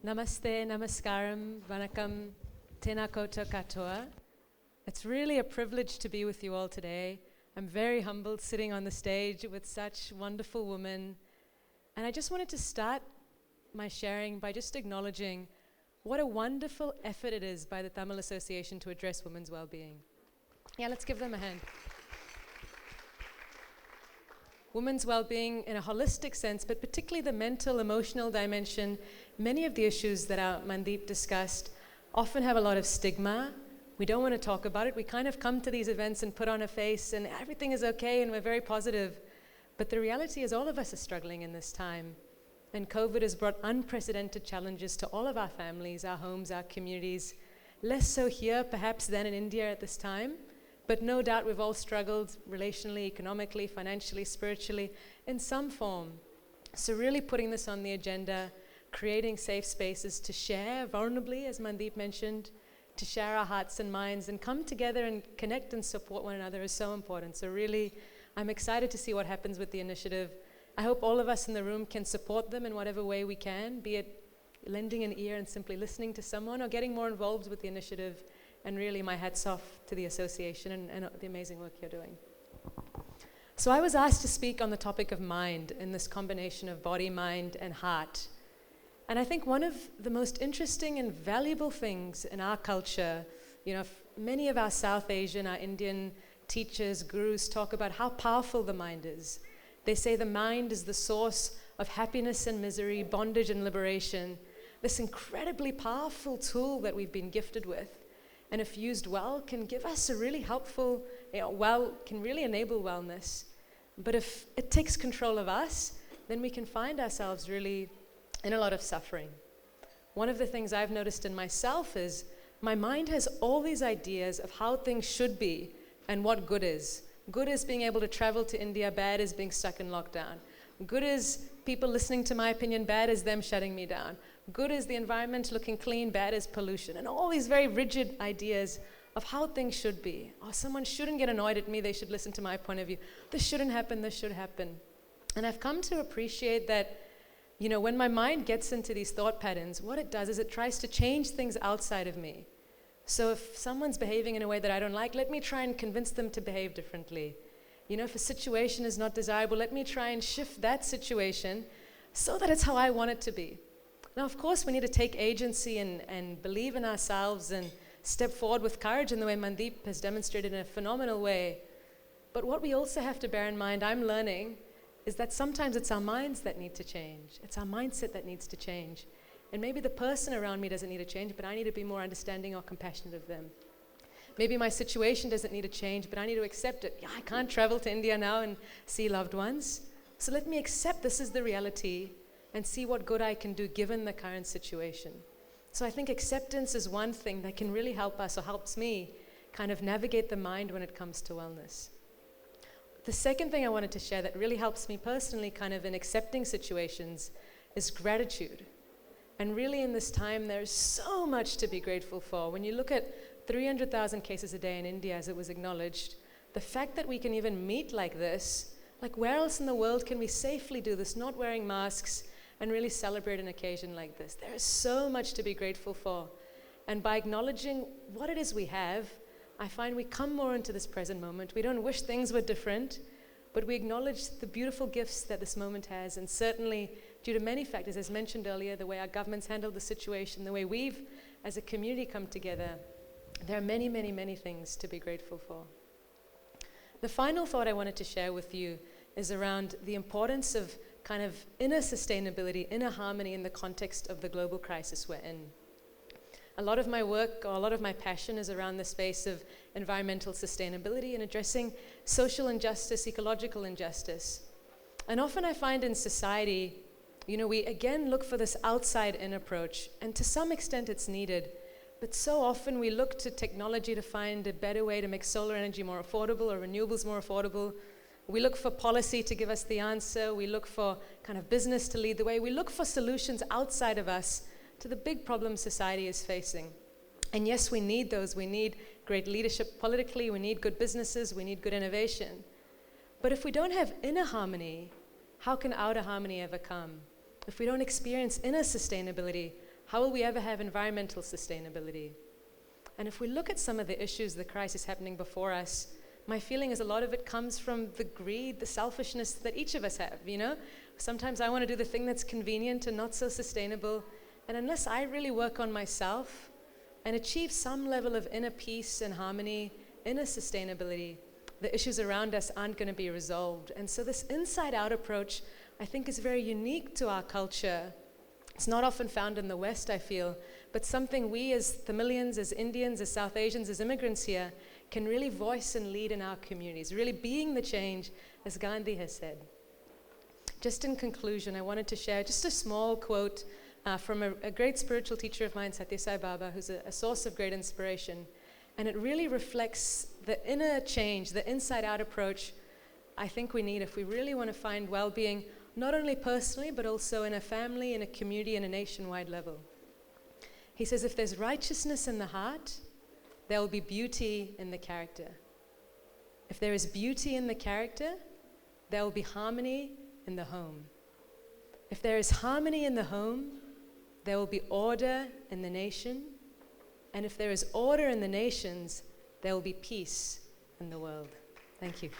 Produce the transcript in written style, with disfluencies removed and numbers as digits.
Namaste, namaskaram, vanakkam, tena koutou katoa. It's really a privilege to be with you all today. I'm very humbled sitting on the stage with such wonderful women. And I just wanted to start my sharing by just acknowledging what a wonderful effort it is by the Tamil Association to address women's well-being. Yeah, let's give them a hand. Women's well-being in a holistic sense, but particularly the mental, emotional dimension. Many of the issues that our Mandeep discussed often have a lot of stigma. We don't want to talk about it. We kind of come to these events and put on a face and everything is okay and we're very positive. But the reality is all of us are struggling in this time. And COVID has brought unprecedented challenges to all of our families, our homes, our communities. Less so here perhaps than in India at this time. But no doubt we've all struggled relationally, economically, financially, spiritually, in some form. So really putting this on the agenda, creating safe spaces to share vulnerably, as Mandeep mentioned, to share our hearts and minds and come together and connect and support one another is so important. So really, I'm excited to see what happens with the initiative. I hope all of us in the room can support them in whatever way we can, be it lending an ear and simply listening to someone or getting more involved with the initiative. And really, my hat's off to the association and the amazing work you're doing. So I was asked to speak on the topic of mind in this combination of body, mind, and heart. And I think one of the most interesting and valuable things in our culture, many of our South Asian, our Indian teachers, gurus talk about how powerful the mind is. They say the mind is the source of happiness and misery, bondage and liberation, this incredibly powerful tool that we've been gifted with. And if used well, can give us a really helpful, can really enable wellness. But if it takes control of us, then we can find ourselves really in a lot of suffering. One of the things I've noticed in myself is my mind has all these ideas of how things should be and what good is. Good is being able to travel to India, bad is being stuck in lockdown. Good is people listening to my opinion, bad is them shutting me down. Good is the environment looking clean, bad is pollution. And all these very rigid ideas of how things should be. Oh, someone shouldn't get annoyed at me, they should listen to my point of view. This shouldn't happen, this should happen. And I've come to appreciate that, when my mind gets into these thought patterns, what it does is it tries to change things outside of me. So if someone's behaving in a way that I don't like, let me try and convince them to behave differently. If a situation is not desirable, let me try and shift that situation so that it's how I want it to be. Now, of course, we need to take agency and believe in ourselves and step forward with courage in the way Mandeep has demonstrated in a phenomenal way. But what we also have to bear in mind, I'm learning, is that sometimes it's our minds that need to change. It's our mindset that needs to change. And maybe the person around me doesn't need to change, but I need to be more understanding or compassionate of them. Maybe my situation doesn't need to change, but I need to accept it. Yeah, I can't travel to India now and see loved ones. So let me accept this is the reality and see what good I can do given the current situation. So I think acceptance is one thing that can really help us, or helps me, kind of navigate the mind when it comes to wellness. The second thing I wanted to share that really helps me personally kind of in accepting situations is gratitude. And really in this time, there's so much to be grateful for. When you look at 300,000 cases a day in India, as it was acknowledged, the fact that we can even meet like this, like where else in the world can we safely do this, not wearing masks, and really celebrate an occasion like this? There is so much to be grateful for. And by acknowledging what it is we have, I find we come more into this present moment. We don't wish things were different, but we acknowledge the beautiful gifts that this moment has. And certainly, due to many factors, as mentioned earlier, the way our governments handled the situation, the way we've, as a community, come together, there are many, many, many things to be grateful for. The final thought I wanted to share with you is around the importance of kind of inner sustainability, inner harmony in the context of the global crisis we're in. A lot of my work, or a lot of my passion is around the space of environmental sustainability and addressing social injustice, ecological injustice. And often I find in society, we again look for this outside-in approach, and to some extent it's needed. But so often we look to technology to find a better way to make solar energy more affordable or renewables more affordable. We look for policy to give us the answer. We look for kind of business to lead the way. We look for solutions outside of us to the big problems society is facing. And yes, we need those. We need great leadership politically. We need good businesses. We need good innovation. But if we don't have inner harmony, how can outer harmony ever come? If we don't experience inner sustainability, how will we ever have environmental sustainability? And if we look at some of the issues, the crisis happening before us, my feeling is a lot of it comes from the greed, the selfishness that each of us have, you know? Sometimes I want to do the thing that's convenient and not so sustainable. And unless I really work on myself and achieve some level of inner peace and harmony, inner sustainability, the issues around us aren't going to be resolved. And so this inside-out approach, I think, is very unique to our culture. It's not often found in the West, I feel, but something we as Tamilians, as Indians, as South Asians, as immigrants here, can really voice and lead in our communities, really being the change, as Gandhi has said. Just in conclusion, I wanted to share just a small quote from a great spiritual teacher of mine, Satya Sai Baba, who's a source of great inspiration. And it really reflects the inner change, the inside-out approach I think we need if we really want to find well-being, not only personally, but also in a family, in a community, and a nationwide level. He says, if there's righteousness in the heart, there will be beauty in the character. If there is beauty in the character, there will be harmony in the home. If there is harmony in the home, there will be order in the nation. And if there is order in the nations, there will be peace in the world. Thank you.